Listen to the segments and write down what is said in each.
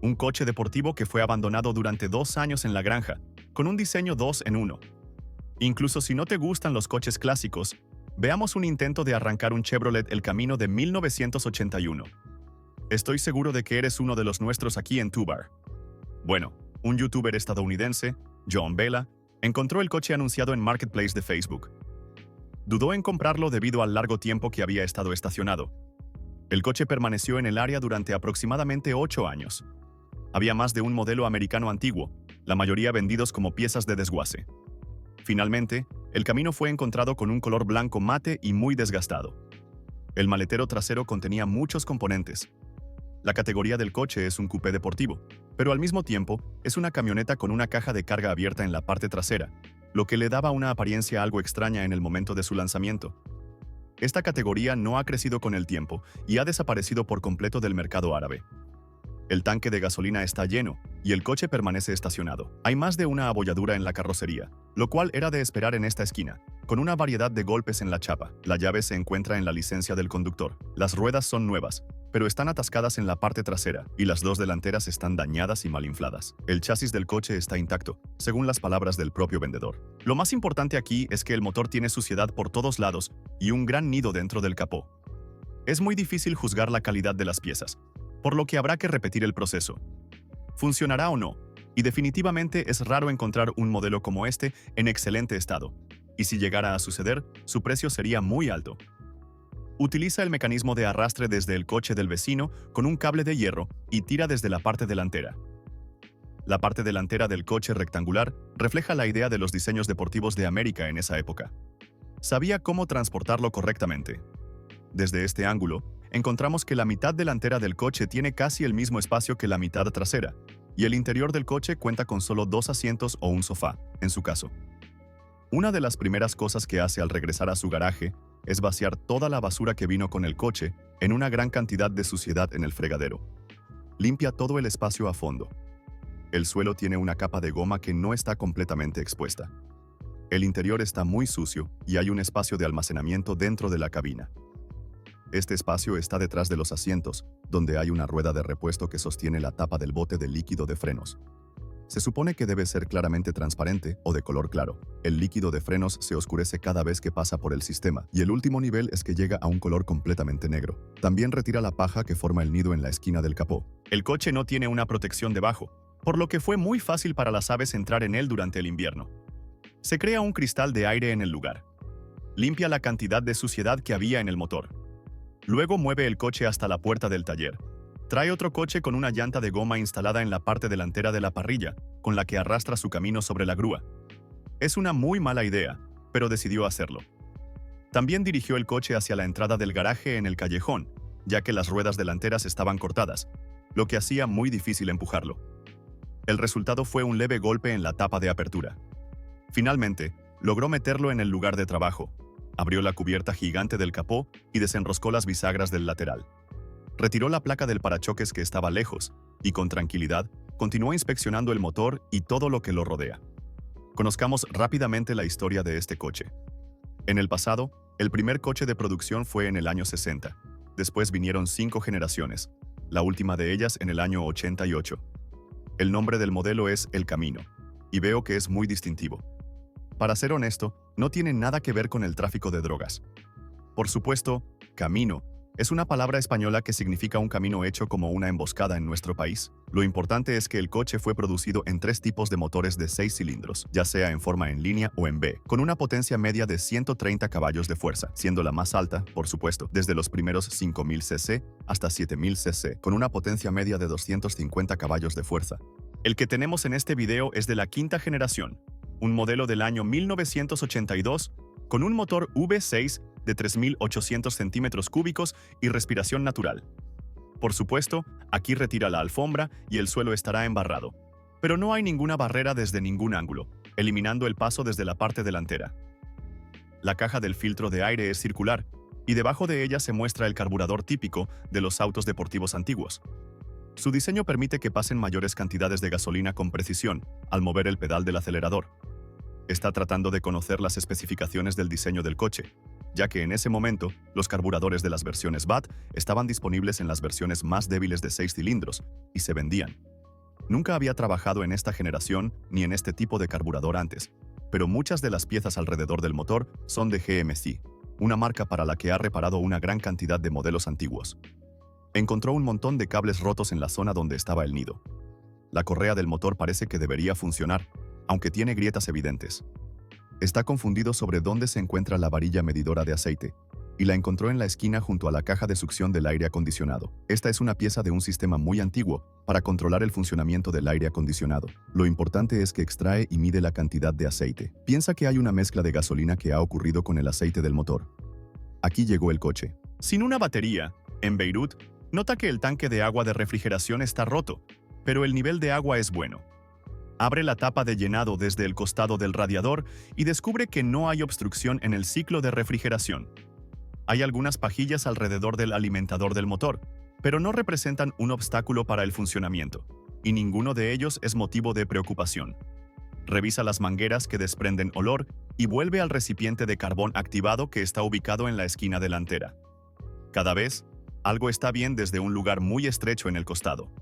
Un coche deportivo que fue abandonado durante 2 años en la granja, con un diseño 2 en 1. Incluso si no te gustan los coches clásicos, veamos un intento de arrancar un Chevrolet El Camino de 1981. Estoy seguro de que eres uno de los nuestros aquí en Tubar. Bueno, un youtuber estadounidense, John Vela, encontró el coche anunciado en Marketplace de Facebook. Dudó en comprarlo debido al largo tiempo que había estado estacionado. El coche permaneció en el área durante aproximadamente 8 años. Había más de un modelo americano antiguo, la mayoría vendidos como piezas de desguace. Finalmente, el Camino fue encontrado con un color blanco mate y muy desgastado. El maletero trasero contenía muchos componentes. La categoría del coche es un coupé deportivo, pero al mismo tiempo es una camioneta con una caja de carga abierta en la parte trasera, lo que le daba una apariencia algo extraña en el momento de su lanzamiento. Esta categoría no ha crecido con el tiempo y ha desaparecido por completo del mercado árabe. El tanque de gasolina está lleno y el coche permanece estacionado. Hay más de una abolladura en la carrocería, lo cual era de esperar en esta esquina, con una variedad de golpes en la chapa. La llave se encuentra en la licencia del conductor. Las ruedas son nuevas, pero están atascadas en la parte trasera y las dos delanteras están dañadas y mal infladas. El chasis del coche está intacto, según las palabras del propio vendedor. Lo más importante aquí es que el motor tiene suciedad por todos lados y un gran nido dentro del capó. Es muy difícil juzgar la calidad de las piezas, por lo que habrá que repetir el proceso. ¿Funcionará o no? Y definitivamente es raro encontrar un modelo como este en excelente estado. Y si llegara a suceder, su precio sería muy alto. Utiliza el mecanismo de arrastre desde el coche del vecino con un cable de hierro y tira desde la parte delantera. La parte delantera del coche rectangular refleja la idea de los diseños deportivos de América en esa época. Sabía cómo transportarlo correctamente. Desde este ángulo, encontramos que la mitad delantera del coche tiene casi el mismo espacio que la mitad trasera, y el interior del coche cuenta con solo 2 asientos o un sofá, en su caso. Una de las primeras cosas que hace al regresar a su garaje es vaciar toda la basura que vino con el coche en una gran cantidad de suciedad en el fregadero. Limpia todo el espacio a fondo. El suelo tiene una capa de goma que no está completamente expuesta. El interior está muy sucio y hay un espacio de almacenamiento dentro de la cabina. Este espacio está detrás de los asientos, donde hay una rueda de repuesto que sostiene la tapa del bote de líquido de frenos. Se supone que debe ser claramente transparente o de color claro. El líquido de frenos se oscurece cada vez que pasa por el sistema, y el último nivel es que llega a un color completamente negro. También retira la paja que forma el nido en la esquina del capó. El coche no tiene una protección debajo, por lo que fue muy fácil para las aves entrar en él durante el invierno. Se crea un cristal de aire en el lugar. Limpia la cantidad de suciedad que había en el motor. Luego mueve el coche hasta la puerta del taller. Trae otro coche con una llanta de goma instalada en la parte delantera de la parrilla, con la que arrastra su camino sobre la grúa. Es una muy mala idea, pero decidió hacerlo. También dirigió el coche hacia la entrada del garaje en el callejón, ya que las ruedas delanteras estaban cortadas, lo que hacía muy difícil empujarlo. El resultado fue un leve golpe en la tapa de apertura. Finalmente, logró meterlo en el lugar de trabajo. Abrió la cubierta gigante del capó y desenroscó las bisagras del lateral. Retiró la placa del parachoques que estaba lejos y, con tranquilidad, continuó inspeccionando el motor y todo lo que lo rodea. Conozcamos rápidamente la historia de este coche. En el pasado, el primer coche de producción fue en el año 60. Después vinieron 5 generaciones, la última de ellas en el año 88. El nombre del modelo es El Camino, y veo que es muy distintivo. Para ser honesto, no tiene nada que ver con el tráfico de drogas. Por supuesto, camino es una palabra española que significa un camino hecho como una emboscada en nuestro país. Lo importante es que el coche fue producido en 3 tipos de motores de 6 cilindros, ya sea en forma en línea o en B, con una potencia media de 130 caballos de fuerza, siendo la más alta, por supuesto, desde los primeros 5000 cc hasta 7000 cc, con una potencia media de 250 caballos de fuerza. El que tenemos en este video es de la 5ª generación, un modelo del año 1982 con un motor V6 de 3.800 centímetros cúbicos y respiración natural. Por supuesto, aquí retira la alfombra y el suelo estará embarrado, pero no hay ninguna barrera desde ningún ángulo, eliminando el paso desde la parte delantera. La caja del filtro de aire es circular y debajo de ella se muestra el carburador típico de los autos deportivos antiguos. Su diseño permite que pasen mayores cantidades de gasolina con precisión al mover el pedal del acelerador. Está tratando de conocer las especificaciones del diseño del coche, ya que en ese momento los carburadores de las versiones BAT estaban disponibles en las versiones más débiles de 6 cilindros y se vendían. Nunca había trabajado en esta generación ni en este tipo de carburador antes, pero muchas de las piezas alrededor del motor son de GMC, una marca para la que ha reparado una gran cantidad de modelos antiguos. Encontró un montón de cables rotos en la zona donde estaba el nido. La correa del motor parece que debería funcionar, aunque tiene grietas evidentes. Está confundido sobre dónde se encuentra la varilla medidora de aceite, y la encontró en la esquina junto a la caja de succión del aire acondicionado. Esta es una pieza de un sistema muy antiguo para controlar el funcionamiento del aire acondicionado. Lo importante es que extrae y mide la cantidad de aceite. Piensa que hay una mezcla de gasolina que ha ocurrido con el aceite del motor. Aquí llegó el coche. Sin una batería, en Beirut, nota que el tanque de agua de refrigeración está roto, pero el nivel de agua es bueno. Abre la tapa de llenado desde el costado del radiador y descubre que no hay obstrucción en el ciclo de refrigeración. Hay algunas pajillas alrededor del alimentador del motor, pero no representan un obstáculo para el funcionamiento, y ninguno de ellos es motivo de preocupación. Revisa las mangueras que desprenden olor y vuelve al recipiente de carbón activado que está ubicado en la esquina delantera. Cada vez, algo está bien desde un lugar muy estrecho en el costado.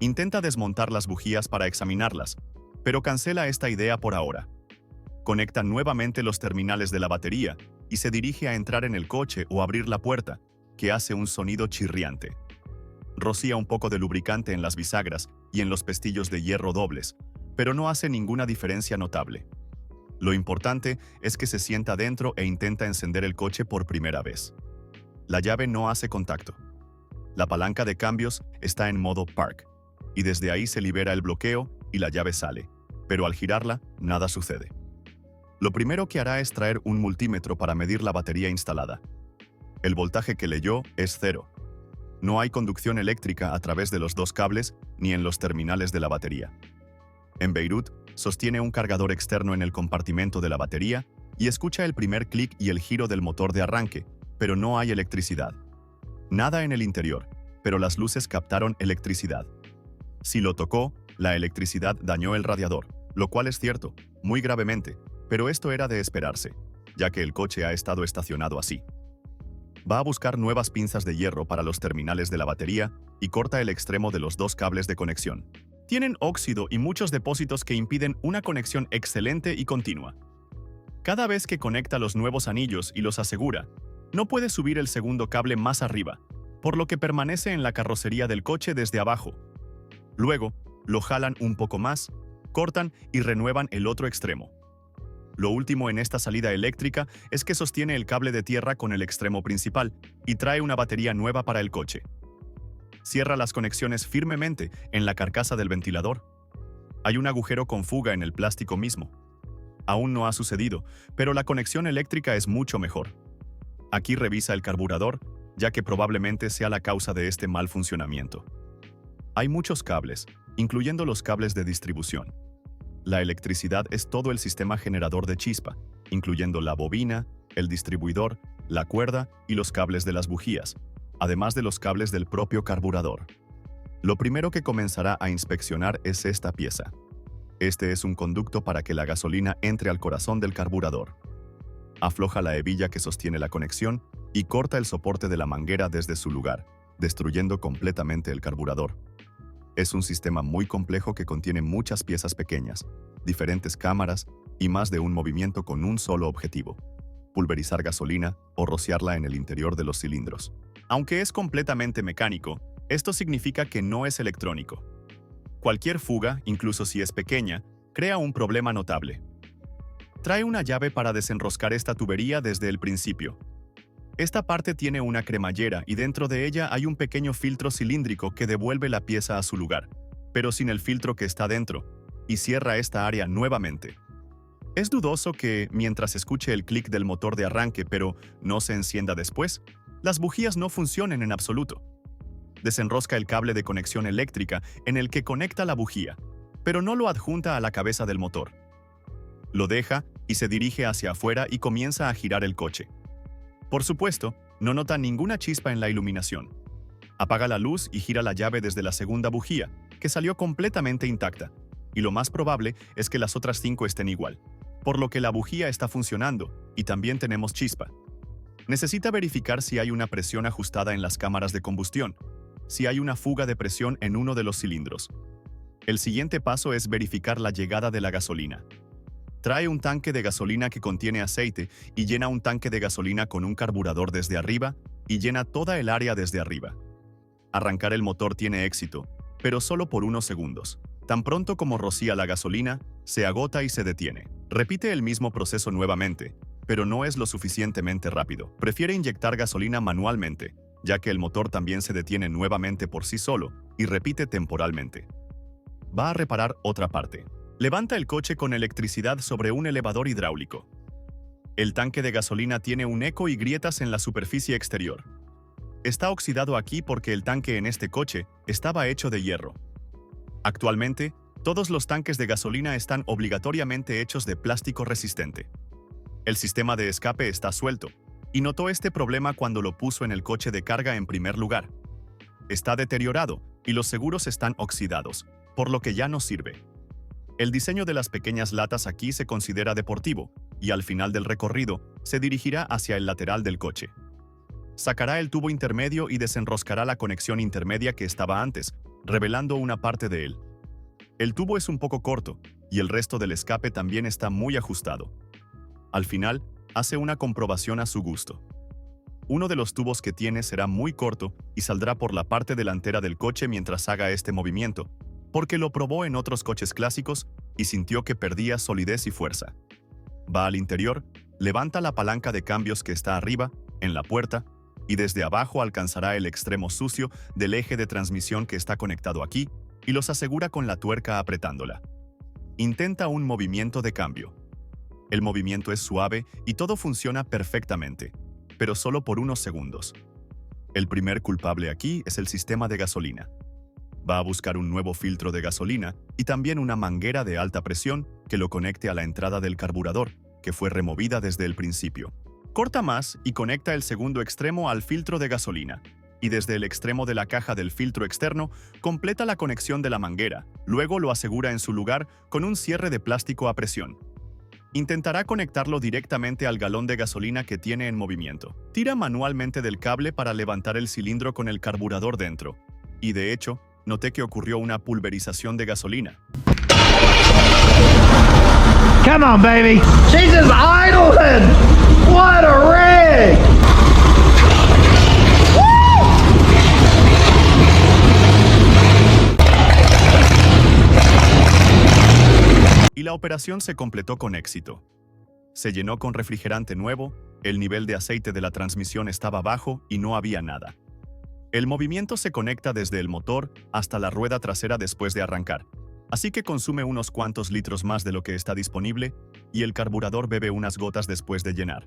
Intenta desmontar las bujías para examinarlas, pero cancela esta idea por ahora. Conecta nuevamente los terminales de la batería y se dirige a entrar en el coche o abrir la puerta, que hace un sonido chirriante. Rocía un poco de lubricante en las bisagras y en los pestillos de hierro dobles, pero no hace ninguna diferencia notable. Lo importante es que se sienta dentro e intenta encender el coche por primera vez. La llave no hace contacto. La palanca de cambios está en modo Park, y desde ahí se libera el bloqueo y la llave sale, pero al girarla, nada sucede. Lo primero que hará es traer un multímetro para medir la batería instalada. El voltaje que leyó es 0. No hay conducción eléctrica a través de los dos cables ni en los terminales de la batería. En Beirut, sostiene un cargador externo en el compartimento de la batería y escucha el primer clic y el giro del motor de arranque, pero no hay electricidad. Nada en el interior, pero las luces captaron electricidad. Si lo tocó, la electricidad dañó el radiador, lo cual es cierto, muy gravemente, pero esto era de esperarse, ya que el coche ha estado estacionado así. Va a buscar nuevas pinzas de hierro para los terminales de la batería y corta el extremo de los dos cables de conexión. Tienen óxido y muchos depósitos que impiden una conexión excelente y continua. Cada vez que conecta los nuevos anillos y los asegura, no puede subir el segundo cable más arriba, por lo que permanece en la carrocería del coche desde abajo. Luego, lo jalan un poco más, cortan y renuevan el otro extremo. Lo último en esta salida eléctrica es que sostiene el cable de tierra con el extremo principal y trae una batería nueva para el coche. Cierra las conexiones firmemente en la carcasa del ventilador. Hay un agujero con fuga en el plástico mismo. Aún no ha sucedido, pero la conexión eléctrica es mucho mejor. Aquí revisa el carburador, ya que probablemente sea la causa de este mal funcionamiento. Hay muchos cables, incluyendo los cables de distribución. La electricidad es todo el sistema generador de chispa, incluyendo la bobina, el distribuidor, la cuerda y los cables de las bujías, además de los cables del propio carburador. Lo primero que comenzará a inspeccionar es esta pieza. Este es un conducto para que la gasolina entre al corazón del carburador. Afloja la hebilla que sostiene la conexión y corta el soporte de la manguera desde su lugar, destruyendo completamente el carburador. Es un sistema muy complejo que contiene muchas piezas pequeñas, diferentes cámaras y más de un movimiento con un solo objetivo: pulverizar gasolina o rociarla en el interior de los cilindros. Aunque es completamente mecánico, esto significa que no es electrónico. Cualquier fuga, incluso si es pequeña, crea un problema notable. Trae una llave para desenroscar esta tubería desde el principio. Esta parte tiene una cremallera y dentro de ella hay un pequeño filtro cilíndrico que devuelve la pieza a su lugar, pero sin el filtro que está dentro, y cierra esta área nuevamente. Es dudoso que, mientras escuche el clic del motor de arranque pero no se encienda después, las bujías no funcionen en absoluto. Desenrosca el cable de conexión eléctrica en el que conecta la bujía, pero no lo adjunta a la cabeza del motor. Lo deja y se dirige hacia afuera y comienza a girar el coche. Por supuesto, no nota ninguna chispa en la iluminación. Apaga la luz y gira la llave desde la segunda bujía, que salió completamente intacta, y lo más probable es que las otras 5 estén igual, por lo que la bujía está funcionando y también tenemos chispa. Necesita verificar si hay una presión ajustada en las cámaras de combustión, si hay una fuga de presión en uno de los cilindros. El siguiente paso es verificar la llegada de la gasolina. Trae un tanque de gasolina que contiene aceite y llena un tanque de gasolina con un carburador desde arriba y llena toda el área desde arriba. Arrancar el motor tiene éxito, pero solo por unos segundos. Tan pronto como rocía la gasolina, se agota y se detiene. Repite el mismo proceso nuevamente, pero no es lo suficientemente rápido. Prefiere inyectar gasolina manualmente, ya que el motor también se detiene nuevamente por sí solo y repite temporalmente. Va a reparar otra parte. Levanta el coche con electricidad sobre un elevador hidráulico. El tanque de gasolina tiene un eco y grietas en la superficie exterior. Está oxidado aquí porque el tanque en este coche estaba hecho de hierro. Actualmente, todos los tanques de gasolina están obligatoriamente hechos de plástico resistente. El sistema de escape está suelto, y notó este problema cuando lo puso en el coche de carga en primer lugar. Está deteriorado y los seguros están oxidados, por lo que ya no sirve. El diseño de las pequeñas latas aquí se considera deportivo, y al final del recorrido se dirigirá hacia el lateral del coche. Sacará el tubo intermedio y desenroscará la conexión intermedia que estaba antes, revelando una parte de él. El tubo es un poco corto, y el resto del escape también está muy ajustado. Al final, hace una comprobación a su gusto. Uno de los tubos que tiene será muy corto y saldrá por la parte delantera del coche mientras haga este movimiento, porque lo probó en otros coches clásicos y sintió que perdía solidez y fuerza. Va al interior, levanta la palanca de cambios que está arriba, en la puerta, y desde abajo alcanzará el extremo sucio del eje de transmisión que está conectado aquí y los asegura con la tuerca apretándola. Intenta un movimiento de cambio. El movimiento es suave y todo funciona perfectamente, pero solo por unos segundos. El primer culpable aquí es el sistema de gasolina. Va a buscar un nuevo filtro de gasolina y también una manguera de alta presión que lo conecte a la entrada del carburador, que fue removida desde el principio. Corta más y conecta el segundo extremo al filtro de gasolina, y desde el extremo de la caja del filtro externo completa la conexión de la manguera, luego lo asegura en su lugar con un cierre de plástico a presión. Intentará conectarlo directamente al galón de gasolina que tiene en movimiento. Tira manualmente del cable para levantar el cilindro con el carburador dentro, y de hecho, noté que ocurrió una pulverización de gasolina. Come on, baby. She's just idling. What a rig. Y la operación se completó con éxito. Se llenó con refrigerante nuevo, el nivel de aceite de la transmisión estaba bajo y no había nada. El movimiento se conecta desde el motor hasta la rueda trasera después de arrancar, así que consume unos cuantos litros más de lo que está disponible y el carburador bebe unas gotas después de llenar.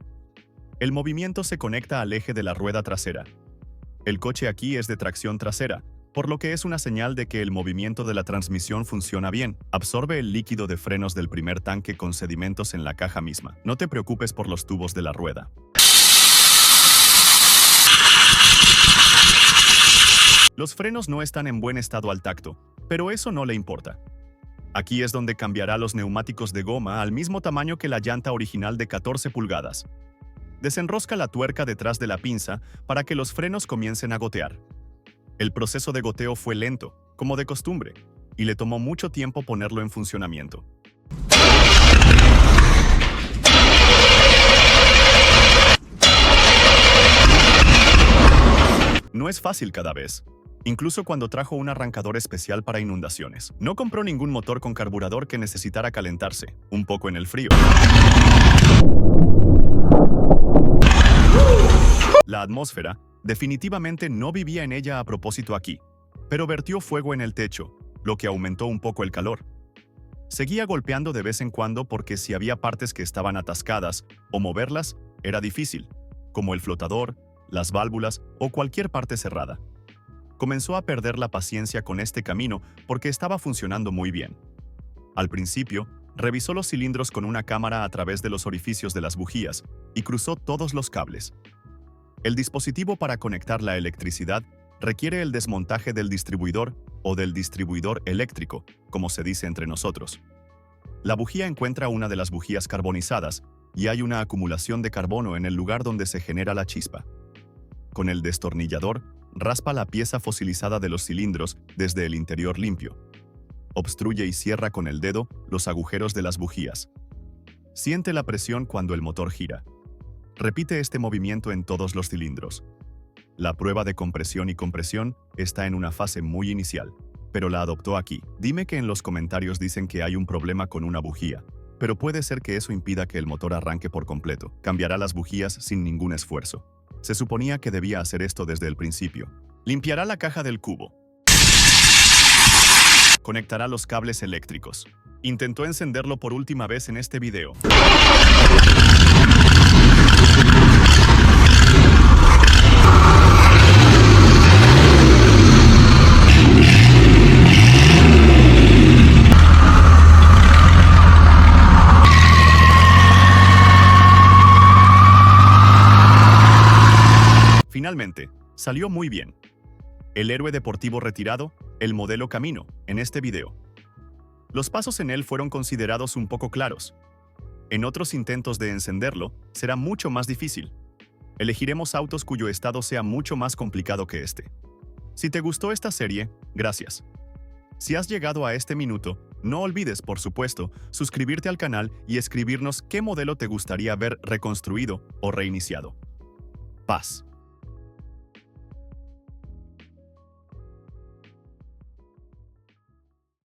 El movimiento se conecta al eje de la rueda trasera. El coche aquí es de tracción trasera, por lo que es una señal de que el movimiento de la transmisión funciona bien. Absorbe el líquido de frenos del primer tanque con sedimentos en la caja misma. No te preocupes por los tubos de la rueda. Los frenos no están en buen estado al tacto, pero eso no le importa. Aquí es donde cambiará los neumáticos de goma al mismo tamaño que la llanta original de 14 pulgadas. Desenrosca la tuerca detrás de la pinza para que los frenos comiencen a gotear. El proceso de goteo fue lento, como de costumbre, y le tomó mucho tiempo ponerlo en funcionamiento. No es fácil cada vez, incluso cuando trajo un arrancador especial para inundaciones. No compró ningún motor con carburador que necesitara calentarse, un poco en el frío. La atmósfera definitivamente no vivía en ella a propósito aquí, pero vertió fuego en el techo, lo que aumentó un poco el calor. Seguía golpeando de vez en cuando porque si había partes que estaban atascadas o moverlas era difícil, como el flotador, las válvulas o cualquier parte cerrada. Comenzó a perder la paciencia con este camino porque estaba funcionando muy bien. Al principio, revisó los cilindros con una cámara a través de los orificios de las bujías y cruzó todos los cables. El dispositivo para conectar la electricidad requiere el desmontaje del distribuidor o del distribuidor eléctrico, como se dice entre nosotros. La bujía encuentra una de las bujías carbonizadas y hay una acumulación de carbono en el lugar donde se genera la chispa. Con el destornillador, raspa la pieza fosilizada de los cilindros desde el interior limpio. Obstruye y cierra con el dedo los agujeros de las bujías. Siente la presión cuando el motor gira. Repite este movimiento en todos los cilindros. La prueba de compresión y compresión está en una fase muy inicial, pero la adoptó aquí. Dime que en los comentarios dicen que hay un problema con una bujía, pero puede ser que eso impida que el motor arranque por completo. Cambiará las bujías sin ningún esfuerzo. Se suponía que debía hacer esto desde el principio. Limpiará la caja del cubo. Conectará los cables eléctricos. Intentó encenderlo por última vez en este video. Finalmente, salió muy bien. El héroe deportivo retirado, el modelo Camino, en este video. Los pasos en él fueron considerados un poco claros. En otros intentos de encenderlo, será mucho más difícil. Elegiremos autos cuyo estado sea mucho más complicado que este. Si te gustó esta serie, gracias. Si has llegado a este minuto, no olvides, por supuesto, suscribirte al canal y escribirnos qué modelo te gustaría ver reconstruido o reiniciado. Paz.